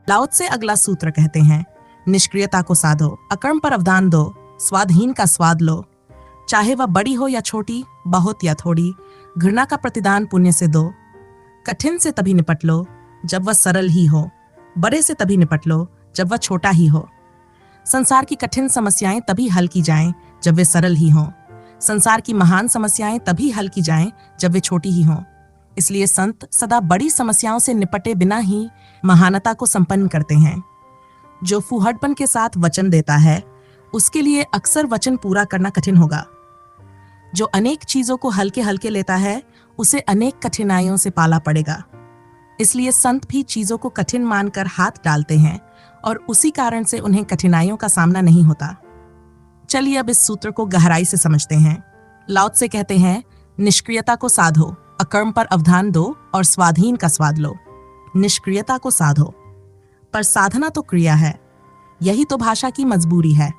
लाओ त्से अगला सूत्र कहते हैं, निष्क्रियता को साधो, अकर्म पर अवधान दो, स्वादहीन का स्वाद लो। चाहे वह बड़ी हो या छोटी, बहुत या थोड़ी, घृणा का प्रतिदान पुण्य से दो। कठिन से तभी निपट लो जब वह सरल ही हो, बड़े से तभी निपट लो जब वह छोटा ही हो। संसार की कठिन समस्याएं तभी हल की जाएं जब वे सरल ही हों। संसार की महान समस्याएं तभी हल की जाएं जब वे छोटी ही हों। इसलिए संत सदा बड़ी समस्याओं से निपटे बिना ही महानता को संपन्न करते हैं। जो फूहड़पन के साथ वचन देता है, उसके लिए अक्सर वचन पूरा करना कठिन होगा। जो अनेक चीजों को हल्के हल्के लेता है, उसे अनेक कठिनाइयों से पाला पड़ेगा। इसलिए संत भी चीजों को कठिन मानकर हाथ डालते हैं और उसी कारण से उन्हें कठिनाइयों का सामना नहीं होता। चलिए अब इस सूत्र को गहराई से समझते हैं। लाओ त्से कहते हैं, निष्क्रियता को साधो, अकर्म पर अवधान दो और स्वाधीन का स्वाद लो। निष्क्रियता को साधो, पर साधना तो क्रिया है, यही तो भाषा की मजबूरी है।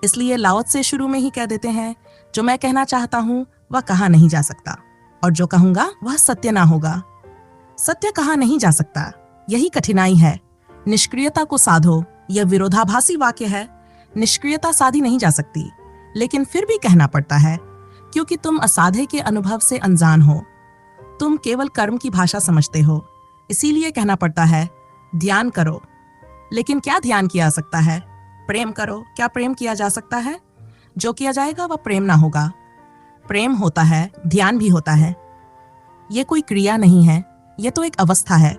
इसलिए लाओ त्से शुरू में ही कह देते हैं, जो मैं कहना चाहता हूं वह कहा नहीं जा सकता, और जो कहूंगा वह सत्य ना होगा। सत्य कहा नहीं जा सकता, यही कठिनाई है। निष्क्रियता को साधो, यह विरोधाभासी वाक्य है। निष्क्रियता साधी नहीं जा सकती, लेकिन फिर भी कहना पड़ता है, क्योंकि तुम असाधे के अनुभव से अनजान हो। तुम केवल कर्म की भाषा समझते हो, इसीलिए कहना पड़ता है, ध्यान करो। लेकिन क्या ध्यान किया जा सकता है? प्रेम करो। क्या प्रेम किया जा सकता है? जो किया जाएगा वह प्रेम ना होगा। प्रेम होता है, ध्यान भी होता है। ये कोई क्रिया नहीं है, ये तो एक अवस्था है।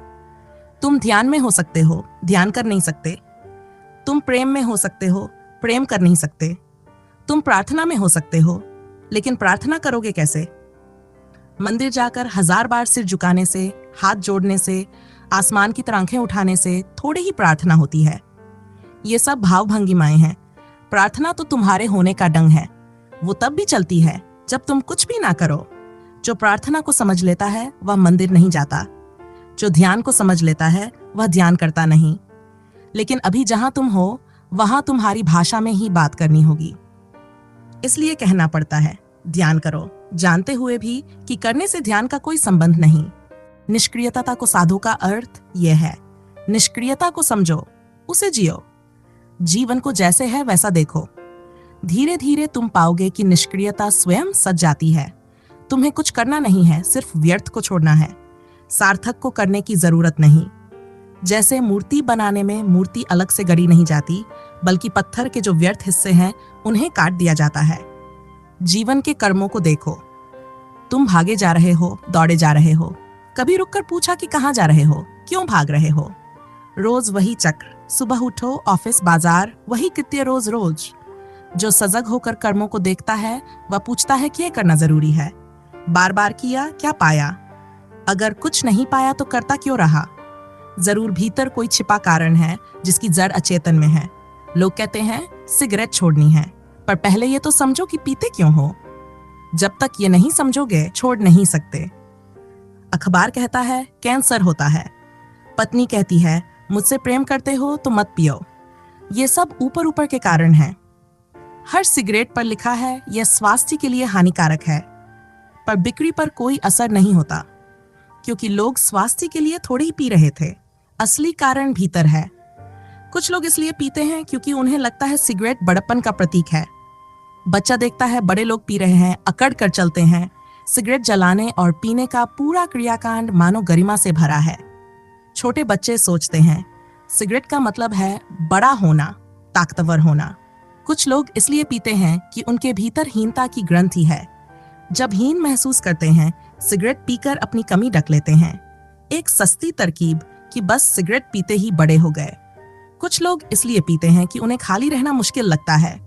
तुम ध्यान में हो सकते हो, ध्यान कर नहीं सकते। तुम प्रेम में हो सकते हो, प्रेम कर नहीं सकते। तुम प्रार्थना में हो सकते हो, लेकिन प्रार्थना करोगे कैसे? मंदिर जाकर 1000 बार सिर झुकाने से, हाथ जोड़ने से, आसमान की तरह आंखें उठाने से थोड़ी ही प्रार्थना होती है। ये सब भाव भंगिमाएं हैं। प्रार्थना तो तुम्हारे होने का ढंग है। वो तब भी चलती है जब तुम कुछ भी ना करो। जो प्रार्थना को समझ लेता है वह मंदिर नहीं जाता। जो ध्यान को समझ लेता है वह ध्यान करता नहीं। लेकिन अभी जहां तुम हो, वहां तुम्हारी भाषा में ही बात करनी होगी। इसलिए कहना पड़ता है, ध्यान करो, जानते हुए भी कि करने से ध्यान का कोई संबंध नहीं। निष्क्रियता को साधो का अर्थ यह है, निष्क्रियता को समझो, उसे जियो। जीवन को जैसे है वैसा देखो। धीरे धीरे तुम पाओगे कि निष्क्रियता स्वयं सज जाती है। तुम्हें कुछ करना नहीं है, सिर्फ व्यर्थ को छोड़ना है। सार्थक को करने की जरूरत नहीं। जैसे मूर्ति बनाने में मूर्ति अलग से गढ़ी नहीं जाती, बल्कि पत्थर के जो व्यर्थ हिस्से हैं उन्हें काट दिया जाता है। जीवन के कर्मों को देखो। तुम भागे जा रहे हो, दौड़े जा रहे हो। कभी रुककर पूछा कि कहाँ जा रहे हो, क्यों भाग रहे हो? रोज वही चक्र, सुबह उठो, ऑफिस, बाजार, वही कृत्य रोज रोज। जो सजग होकर कर्मों को देखता है वह पूछता है कि यह करना जरूरी है। बार बार किया, क्या पाया? अगर कुछ नहीं पाया तो करता क्यों रहा? जरूर भीतर कोई छिपा कारण है जिसकी जड़ अचेतन में है। लोग कहते हैं सिगरेट छोड़नी है, पर पहले ये तो समझो कि पीते क्यों हो। जब तक ये नहीं समझोगे छोड़ नहीं सकते। अखबार कहता है कैंसर होता है। पत्नी कहती है मुझसे प्रेम करते हो तो मत पियो। ये सब ऊपर ऊपर के कारण हैं। हर सिगरेट पर लिखा है यह स्वास्थ्य के लिए हानिकारक है, पर बिक्री पर कोई असर नहीं होता, क्योंकि लोग स्वास्थ्य के लिए थोड़ी ही पी रहे थे। असली कारण भीतर है। कुछ लोग इसलिए पीते हैं क्योंकि उन्हें लगता है सिगरेट बड़प्पन का प्रतीक है। बच्चा देखता है बड़े लोग पी रहे हैं, अकड़ कर चलते हैं। सिगरेट जलाने और पीने का पूरा क्रियाकांड मानो गरिमा से भरा है। छोटे बच्चे सोचते हैं सिगरेट का मतलब है बड़ा होना, ताकतवर होना। कुछ लोग इसलिए पीते हैं कि उनके भीतर हीनता की ग्रंथि है। जब हीन महसूस करते हैं, सिगरेट पीकर अपनी कमी ढक लेते हैं। एक सस्ती तरकीब कि बस सिगरेट पीते ही बड़े हो गए। कुछ लोग इसलिए पीते हैं कि उन्हें खाली रहना मुश्किल लगता है।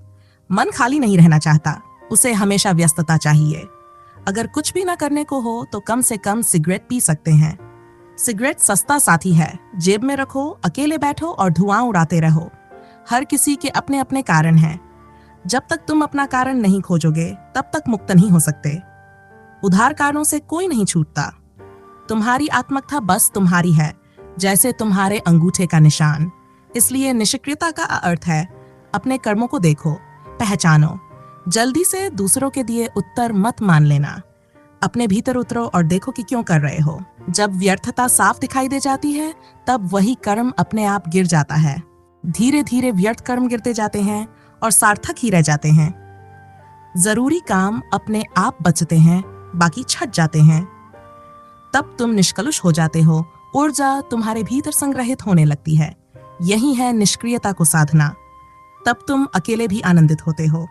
मन खाली नहीं रहना चाहता, उसे हमेशा व्यस्तता चाहिए। अगर कुछ भी ना करने को हो तो कम से कम सिगरेट पी सकते हैं। सिगरेट सस्ता साथी है, जेब में रखो, अकेले बैठो और धुआं उड़ाते रहो। हर किसी के अपने अपने कारण हैं। जब तक तुम अपना कारण नहीं खोजोगे तब तक मुक्त नहीं हो सकते। उधार कारणों से कोई नहीं छूटता। तुम्हारी आत्मकथा बस तुम्हारी है, जैसे तुम्हारे अंगूठे का निशान। इसलिए निष्क्रियता का अर्थ है अपने कर्मों को देखो, पहचानो। जल्दी से दूसरों के दिए उत्तर मत मान लेना। अपने भीतर उतरो और देखो कि क्यों कर रहे हो। जब व्यर्थता साफ दिखाई दे जाती है तब वही कर्म अपने आप गिर जाता है। धीरे धीरे व्यर्थ कर्म गिरते जाते हैं और सार्थक ही रह जाते हैं। जरूरी काम अपने आप बचते हैं, बाकी छट जाते हैं। तब तुम निष्कलुष हो जाते हो, ऊर्जा तुम्हारे भीतर संग्रहित होने लगती है। यही है निष्क्रियता को साधना। तब तुम अकेले भी आनंदित होते हो।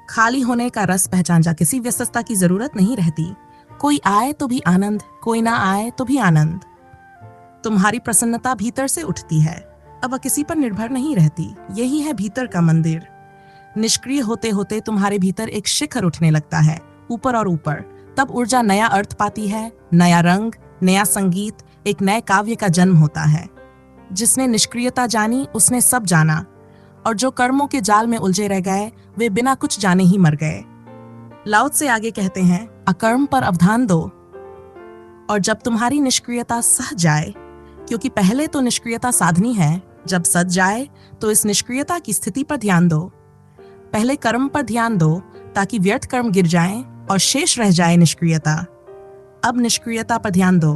खाली होने का रस पहचान जा, किसी व्यस्तता की जरूरत नहीं रहती। कोई आए तो भी आनंद, कोई ना आए तो भी आनंद। तुम्हारी प्रसन्नता भीतर से उठती है, अब वह किसी पर निर्भर नहीं रहती। यही है भीतर का मंदिर। निष्क्रिय होते होते तुम्हारे भीतर एक शिखर उठने लगता है, ऊपर और ऊपर। तब ऊर्जा नया अर्थ पाती है, नया रंग, नया संगीत, एक नए काव्य का जन्म होता है। जिसने निष्क्रियता जानी उसने सब जाना, और जो कर्मों के जाल में उलझे रह गए वे बिना कुछ जाने ही मर गए। लाओ त्से आगे कहते हैं, अकर्म पर अवधान दो। और जब तुम्हारी निष्क्रियता सह जाए, क्योंकि पहले तो निष्क्रियता साधनी है, जब सज जाए तो इस निष्क्रियता की स्थिति पर ध्यान दो। पहले कर्म पर ध्यान दो ताकि व्यर्थ कर्म गिर जाएं और शेष रह जाए निष्क्रियता। अब निष्क्रियता पर ध्यान दो,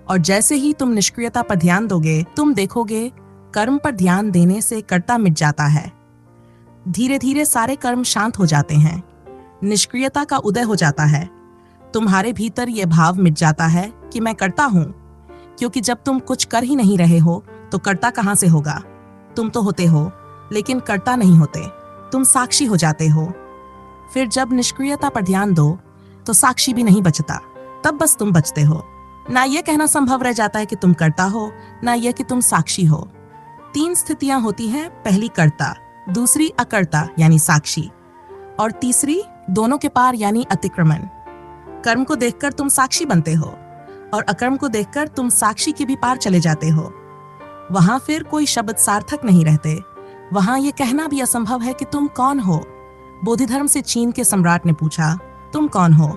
और जैसे ही तुम निष्क्रियता पर ध्यान दोगे तुम देखोगे कर्म पर ध्यान देने से कर्ता मिट जाता है। धीरे धीरे सारे कर्म शांत हो जाते हैं, निष्क्रियता का उदय हो जाता है। तुम्हारे भीतर यह भाव मिट जाता है कि मैं करता हूं, क्योंकि जब तुम कुछ कर ही नहीं रहे हो तो कर्ता कहां से होगा। तुम तो होते हो लेकिन कर्ता नहीं होते, तुम साक्षी हो जाते हो। फिर जब निष्क्रियता पर ध्यान दो तो साक्षी भी नहीं बचता, तब बस तुम बचते हो। ना यह कहना संभव रह जाता है कि तुम कर्ता हो, ना यह कि तुम साक्षी हो। 3 स्थितियां होती हैं, पहली कर्ता, दूसरी अकर्ता यानी साक्षी, और तीसरी दोनों के पार यानी अतिक्रमण। कर्म को देखकर तुम साक्षी बनते हो और अकर्म को देखकर तुम साक्षी के भी पार चले जाते हो। वहां फिर कोई शब्द सार्थक नहीं रहते। वहां यह कहना भी असंभव है कि तुम कौन हो। बोधिधर्म से चीन के सम्राट ने पूछा, तुम कौन हो?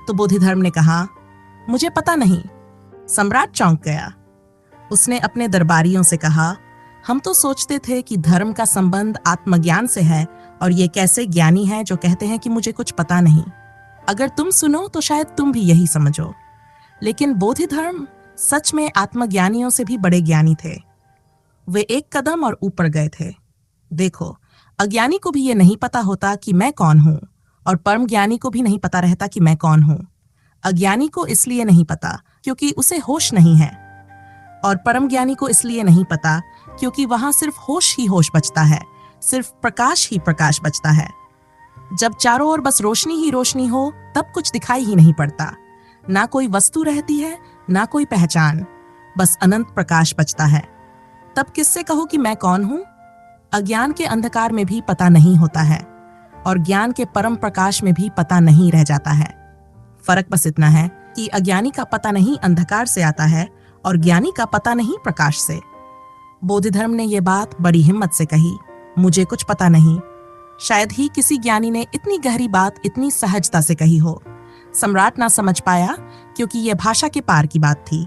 तो बोधिधर्म ने कहा, मुझे पता नहीं। सम्राट चौंक गया। उसने अपने दरबारियों से कहा, हम तो सोचते थे कि धर्म का संबंध आत्मज्ञान से है, और ये कैसे ज्ञानी है जो कहते हैं कि मुझे कुछ पता नहीं। अगर तुम सुनो तो शायद तुम भी यही समझो। लेकिन बोधिधर्म सच में आत्मज्ञानियों से भी बड़े ज्ञानी थे। वे एक कदम और ऊपर गए थे। देखो, अज्ञानी को भी ये नहीं पता होता कि मैं कौन हूं, और परम ज्ञानी को भी नहीं पता रहता कि मैं कौन हूं। अज्ञानी को इसलिए नहीं पता क्योंकि उसे होश नहीं है, और परम ज्ञानी को इसलिए नहीं पता क्योंकि वहां सिर्फ होश ही होश बचता है, सिर्फ प्रकाश ही प्रकाश बचता है। जब चारों ओर बस रोशनी ही रोशनी हो तब कुछ दिखाई ही नहीं पड़ता। ना कोई वस्तु रहती है, ना कोई पहचान, बस अनंत प्रकाश बचता है। तब किससे कहो कि मैं कौन हूं? अज्ञान के अंधकार में भी पता नहीं होता है, और ज्ञान के परम प्रकाश में भी पता नहीं रह जाता है। फर्क बस इतना है कि अज्ञानी का पता नहीं अंधकार से आता है, और ज्ञानी का पता नहीं प्रकाश से। बोधिधर्म ने यह बात बड़ी हिम्मत से कही, मुझे कुछ पता नहीं। शायद ही किसी ज्ञानी ने इतनी गहरी बात इतनी सहजता से कही हो। सम्राट ना समझ पाया क्योंकि यह भाषा के पार की बात थी,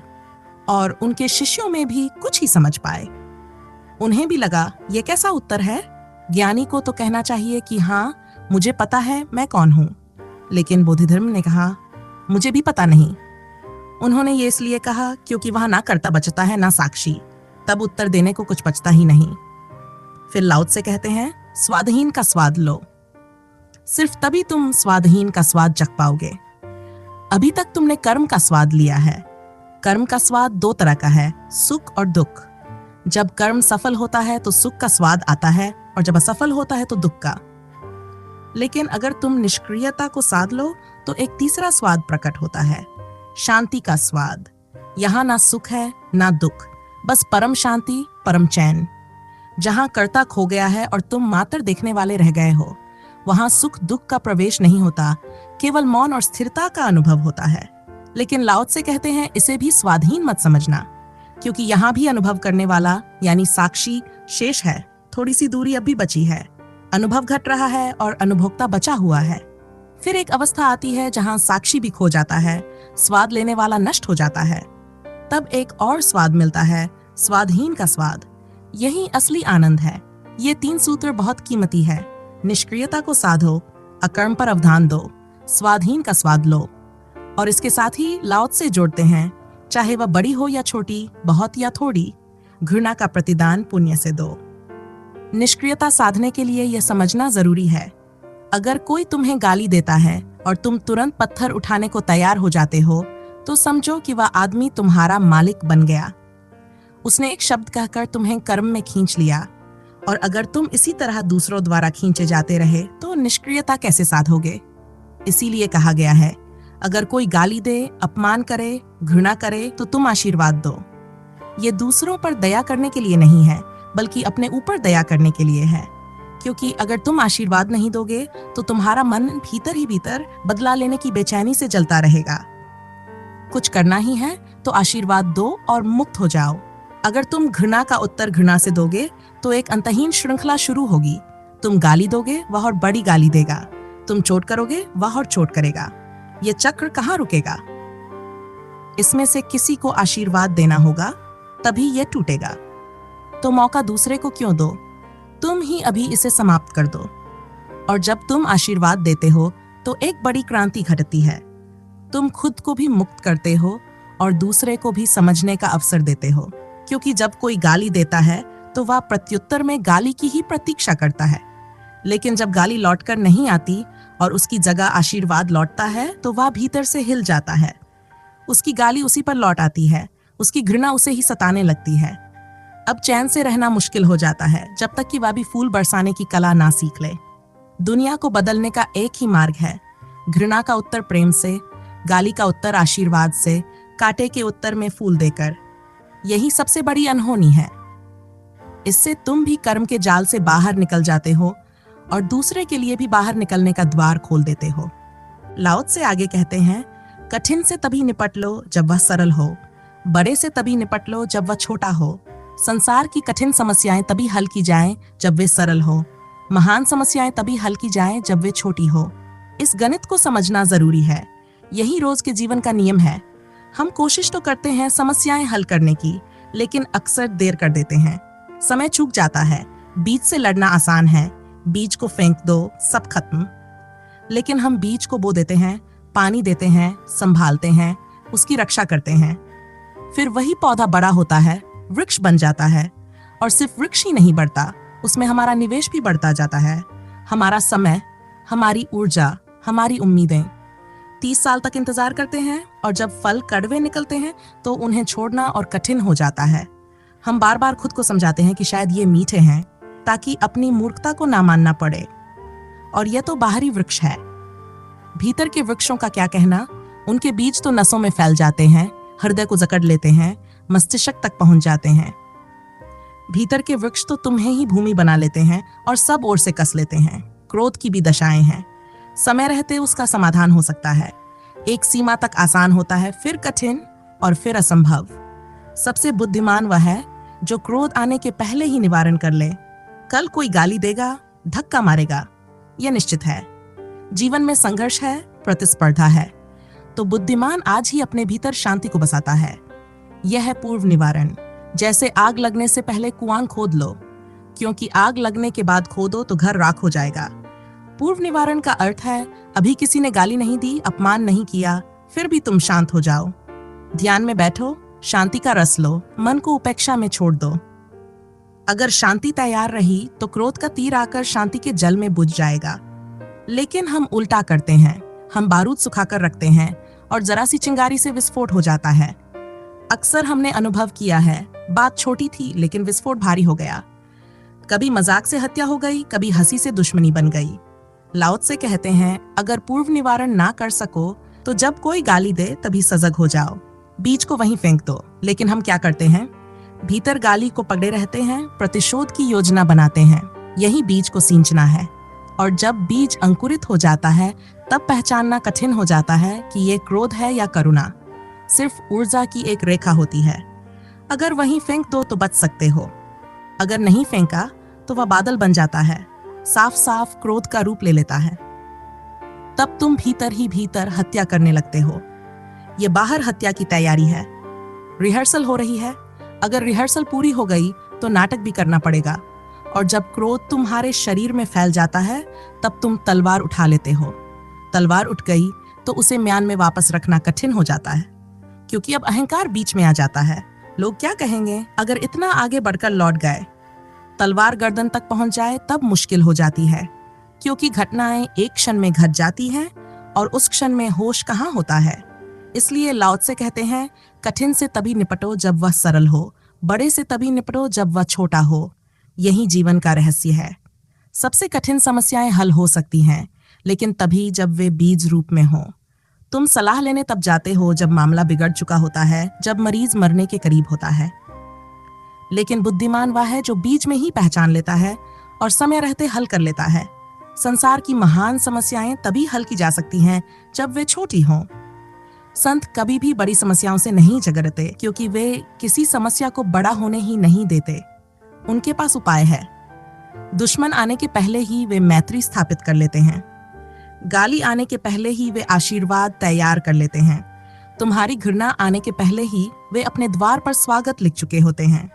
और उनके शिष्यों में भी कुछ ही समझ पाए। उन्हें भी लगा यह कैसा उत्तर है। ज्ञानी को तो कहना चाहिए कि हाँ, मुझे पता है मैं कौन हूं। लेकिन बोधिधर्म ने कहा, मुझे भी पता नहीं। उन्होंने ये इसलिए कहा क्योंकि वहां ना कर्ता बचता है ना साक्षी। तब उत्तर देने को कुछ बचता ही नहीं। फिर लाओ त्से कहते हैं, स्वादहीन का स्वाद लो। सिर्फ तभी तुम स्वादहीन का स्वाद चख पाओगे। अभी तक तुमने कर्म का स्वाद लिया है। कर्म का स्वाद 2 तरह का है, सुख और दुख। जब कर्म सफल होता है तो सुख का स्वाद आता है, और जब असफल होता है तो दुख का। लेकिन अगर तुम निष्क्रियता को साध लो तो एक तीसरा स्वाद प्रकट होता है, शांति का स्वाद। यहां ना सुख है ना दुख, बस परम शांति, परम चैन। जहां कर्ता खो गया है और तुम मात्र देखने वाले रह गए हो, वहां सुख दुख का प्रवेश नहीं होता, केवल मौन और स्थिरता का अनुभव होता है। लेकिन लाओ त्से कहते हैं, इसे भी स्वाधीन मत समझना, क्योंकि यहां भी अनुभव करने वाला यानी साक्षी शेष है। थोड़ी सी दूरी अब भी बची है। अनुभव घट रहा है और अनुभोक्ता बचा हुआ है। फिर एक अवस्था आती है जहां साक्षी भी खो जाता है, स्वाद लेने वाला नष्ट हो जाता है। तब एक और स्वाद मिलता है, स्वादहीन का स्वाद। यही असली आनंद है। ये 3 सूत्र बहुत कीमती है। निष्क्रियता को साधो, अकर्म पर अवधान दो, स्वादहीन का स्वाद लो। और इसके साथ ही लाओ त्से जोड़ते हैं, चाहे वह बड़ी हो या छोटी, बहुत या थोड़ी, घृणा का प्रतिदान पुण्य से दो। निष्क्रियता साधने के लिए यह समझना जरूरी है, अगर कोई तुम्हें गाली देता है और तुम तुरंत पत्थर उठाने को तैयार हो जाते हो, तो समझो कि वह आदमी तुम्हारा मालिक बन गया। उसने एक शब्द कहकर तुम्हें कर्म में खींच लिया, और अगर तुम इसी तरह दूसरों द्वारा खींचे जाते रहे तो निष्क्रियता कैसे साधोगे? इसीलिए कहा गया है, अगर कोई गाली दे, अपमान करे, घृणा करे, तो तुम आशीर्वाद दो। ये दूसरों पर दया करने के लिए नहीं है, बल्कि अपने ऊपर दया करने के लिए है, क्योंकि अगर तुम आशीर्वाद नहीं दोगे तो तुम्हारा मन भीतर ही भीतर बदला लेने की बेचैनी से जलता रहेगा। कुछ करना ही है तो आशीर्वाद दो और मुक्त हो जाओ। अगर तुम घृणा का उत्तर घृणा से दोगे तो एक अंतहीन श्रृंखला शुरू होगी। तुम गाली दोगे, वह और बड़ी गाली देगा। तुम चोट करोगे, वह और चोट करेगा। ये चक्र कहाँ रुकेगा? इसमें से किसी को आशीर्वाद देना होगा, तभी यह टूटेगा। तो मौका दूसरे को क्यों दो? तुम ही अभी इसे समाप्त कर दो। और जब तुम आशीर्वाद देते हो तो एक बड़ी क्रांति घटती है। तुम खुद को भी मुक्त करते हो और दूसरे को भी समझने का अवसर देते हो, क्योंकि जब कोई गाली देता है तो वह प्रत्युत्तर में गाली की ही प्रतीक्षा करता है। लेकिन जब गाली लौटकर नहीं आती और उसकी जगह आशीर्वाद लौटता है तो वह भीतर से हिल जाता है। उसकी गाली उसी पर लौट आती है, उसकी घृणा उसे ही सताने लगती है। अब चैन से रहना मुश्किल हो जाता है, जब तक कि वह भी फूल बरसाने की कला ना सीख ले। दुनिया को बदलने का एक ही मार्ग है, घृणा का उत्तर प्रेम से, गाली का उत्तर आशीर्वाद से, कांटे के उत्तर में फूल देकर। यही सबसे बड़ी अनहोनी है। इससे तुम भी कर्म के जाल से बाहर निकल जाते हो और दूसरे के लिए भी बाहर निकलने का द्वार खोल देते हो। लाओ त्से आगे कहते हैं, कठिन से तभी निपट लो जब वह सरल हो, बड़े से तभी निपट लो जब वह छोटा हो। संसार की कठिन समस्याएं तभी हल की जाएं जब वे सरल हो, महान समस्याएं तभी हल की जाएं जब वे छोटी हो। इस गणित को समझना जरूरी है। यही रोज के जीवन का नियम है। हम कोशिश तो करते हैं समस्याएं हल करने की, लेकिन अक्सर देर कर देते हैं। समय चूक जाता है। बीज से लड़ना आसान है, बीज को फेंक दो, सब खत्म। लेकिन हम बीज को बो देते हैं, पानी देते हैं, संभालते हैं, उसकी रक्षा करते हैं। फिर वही पौधा बड़ा होता है, वृक्ष बन जाता है। और सिर्फ वृक्ष ही नहीं बढ़ता, उसमें हमारा निवेश भी बढ़ता जाता है। हमारा समय, हमारी ऊर्जा, हमारी उम्मीदें। 30 साल तक इंतजार करते हैं और जब फल कड़वे निकलते हैं तो उन्हें छोड़ना और कठिन हो जाता है। हम बार बार खुद को समझाते हैं कि शायद ये मीठे हैं, ताकि अपनी मूर्खता को ना मानना पड़े। और यह तो बाहरी वृक्ष है। भीतर के वृक्षों का क्या कहना? उनके बीज तो नसों में फैल जाते हैं, हृदय को जकड़ लेते हैं, मस्तिष्क तक पहुंच जाते हैं। भीतर के वृक्ष तो तुम्हें ही भूमि बना लेते हैं और सब ओर से कस लेते हैं। क्रोध की भी दशाएं हैं। समय रहते उसका समाधान हो सकता है। एक सीमा तक आसान होता है, फिर कठिन और फिर असंभव। सबसे बुद्धिमान वह है जो क्रोध आने के पहले ही निवारण कर ले। कल कोई गाली देगा, धक्का मारेगा, यह निश्चित है। जीवन में संघर्ष है, प्रतिस्पर्धा है, तो बुद्धिमान आज ही अपने भीतर शांति को बसाता है। यह है पूर्व निवारण। जैसे आग लगने से पहले कुआं खोद लो, क्योंकि आग लगने के बाद खोदो तो घर राख हो जाएगा। पूर्व निवारण का अर्थ है, अभी किसी ने गाली नहीं दी, अपमान नहीं किया, फिर भी तुम शांत हो जाओ। ध्यान में बैठो, शांति का रस लो, मन को उपेक्षा में छोड़ दो। अगर शांति तैयार रही तो क्रोध का तीर आकर शांति के जल में बुझ जाएगा। लेकिन हम उल्टा करते हैं। हम बारूद सुखाकर रखते हैं और जरा सी चिंगारी से विस्फोट हो जाता है। अक्सर हमने अनुभव किया है, बात छोटी थी लेकिन विस्फोट भारी हो गया। कभी मजाक से हत्या हो गई, कभी हंसी से दुश्मनी बन गई। लाओ त्से कहते हैं, अगर पूर्व निवारण ना कर सको तो जब कोई गाली दे तभी सजग हो जाओ, बीज को वहीं फेंक दो। लेकिन हम क्या करते हैं? भीतर गाली को पकड़े रहते हैं, प्रतिशोध की योजना बनाते हैं। यही बीज को सींचना है। और जब बीज अंकुरित हो जाता है तब पहचानना कठिन हो जाता है कि ये क्रोध है या करुणा। सिर्फ ऊर्जा की एक रेखा होती है। अगर वहीं फेंक दो तो बच सकते हो, अगर नहीं फेंका तो वह बादल बन जाता है, साफ साफ क्रोध का रूप ले लेता है। तब तुम भीतर ही भीतर हत्या करने लगते हो। ये बाहर हत्या की तैयारी है। रिहर्सल हो रही है। अगर रिहर्सल पूरी हो गई तो नाटक भी करना पड़ेगा। और जब क्रोध तुम्हारे शरीर में फैल जाता है तब तुम तलवार उठा लेते हो। तलवार उठ गई तो उसे म्यान में वापस रखना कठिन हो जाता है, क्योंकि अब अहंकार बीच में आ जाता है। लोग क्या कहेंगे अगर इतना आगे बढ़कर लौट गए? तलवार गर्दन तक पहुंच जाए तब मुश्किल हो जाती है, क्योंकि घटनाएं एक क्षण में घट जाती हैं और उस क्षण में होश कहाँ होता है। इसलिए लाओ त्से कहते हैं, कठिन से तभी निपटो जब वह सरल हो, बड़े से तभी निपटो जब वह छोटा हो। यही जीवन का रहस्य है। सबसे कठिन समस्याएं हल हो सकती हैं, लेकिन तभी जब वे बीज रूप में हों। तुम सलाह लेने तब जाते हो जब मामला बिगड़ चुका होता है, जब मरीज मरने के करीब होता है। लेकिन बुद्धिमान वह है जो बीज में ही पहचान लेता है और समय रहते हल कर लेता है। संसार की महान समस्याएं तभी हल की जा सकती हैं जब वे छोटी हों। संत कभी भी बड़ी समस्याओं से नहीं झगड़ते, क्योंकि वे किसी समस्या को बड़ा होने ही नहीं देते। उनके पास उपाय है। दुश्मन आने के पहले ही वे मैत्री स्थापित कर लेते हैं। गाली आने के पहले ही वे आशीर्वाद तैयार कर लेते हैं। तुम्हारी घृणा आने के पहले ही वे अपने द्वार पर स्वागत लिख चुके होते हैं।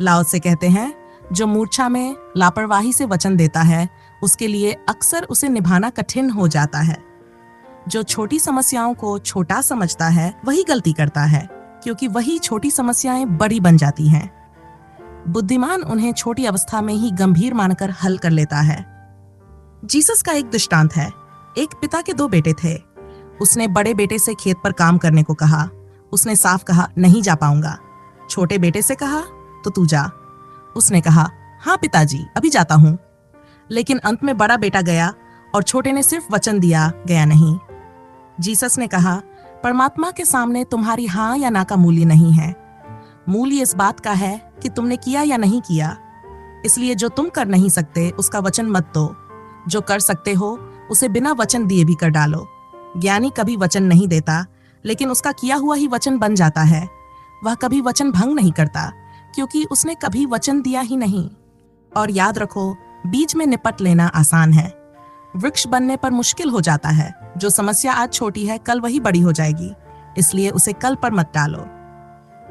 लाओ त्से कहते हैं, जो मूर्छा में लापरवाही से वचन देता है, उसके लिए अक्सर उसे निभाना कठिन हो जाता है। जो छोटी समस्याओं को छोटा समझता है वही गलती करता है, क्योंकि वही छोटी समस्याएं बड़ी बन जाती हैं। बुद्धिमान उन्हें छोटी अवस्था में ही गंभीर मानकर हल कर लेता है। जीसस का एक दृष्टांत है। एक पिता के 2 बेटे थे। उसने बड़े बेटे से खेत पर काम करने को कहा। उसने साफ कहा, नहीं जा पाऊंगा। छोटे बेटे से कहा, तो तू जा। उसने कहा, हाँ पिताजी, अभी जाता हूं। लेकिन अंत में बड़ा बेटा गया और छोटे ने सिर्फ वचन दिया, गया नहीं। जीसस ने कहा, परमात्मा के सामने तुम्हारी हाँ या ना का मूल्य नहीं है। मूल्य इस बात का है कि तुमने किया या नहीं किया। इसलिए जो तुम कर नहीं सकते उसका वचन मत दो। जो कर सकते हो उसे बिना वचन दिए भी कर डालो। ज्ञानी कभी वचन नहीं देता, लेकिन उसका किया हुआ ही वचन बन जाता है। वह कभी वचन भंग नहीं करता, क्योंकि उसने कभी वचन दिया ही नहीं। और याद रखो, बीज में निपट लेना आसान है, वृक्ष बनने पर मुश्किल हो जाता है। जो समस्या आज छोटी है, कल वही बड़ी हो जाएगी। इसलिए उसे कल पर मत डालो।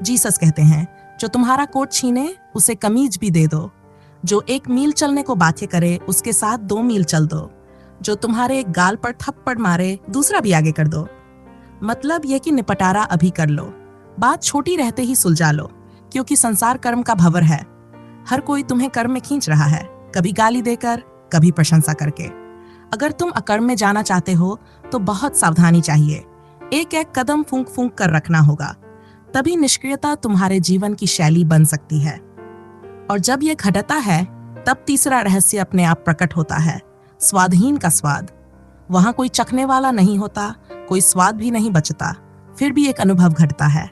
जीसस कहते हैं, जो तुम्हारा कोट छीने उसे कमीज भी दे दो। जो 1 मील चलने को बाध्य करे उसके साथ 2 मील चल दो। जो तुम्हारे एक गाल पर थप्पड़ मारे दूसरा भी आगे कर दो। मतलब यह कि निपटारा अभी कर लो। बात छोटी रहते ही सुलझा लो, क्योंकि संसार कर्म का भंवर है। हर कोई तुम्हें कर्म में खींच रहा है, कभी गाली देकर, कभी प्रशंसा करके। अगर तुम अकर्म में जाना चाहते हो तो बहुत सावधानी चाहिए। एक एक कदम फूंक फूंक कर रखना होगा, तभी निष्क्रियता तुम्हारे जीवन की शैली बन सकती है। और जब यह घटता है, तब तीसरा रहस्य अपने आप प्रकट होता है, स्वादहीन का स्वाद। वहां कोई चखने वाला नहीं होता, कोई स्वाद भी नहीं बचता, फिर भी एक अनुभव घटता है।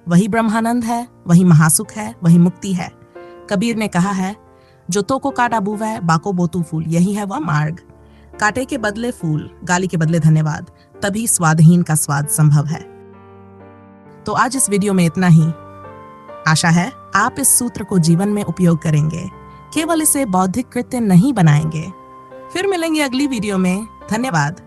वही ब्रह्मानंद है, वही महासुख है, वही मुक्ति है। कबीर ने कहा है, जो तो को काटा बुवै बाको बोतू फूल, यही है वह मार्ग। कांटे के बदले फूल, गाली के बदले धन्यवाद, तभी स्वादहीन का स्वाद संभव है। तो आज इस वीडियो में इतना ही। आशा है आप इस सूत्र को जीवन में उपयोग करेंगे, केवल इसे बौद्धिक कृत्य नहीं बनाएंगे। फिर मिलेंगे अगली वीडियो में। धन्यवाद।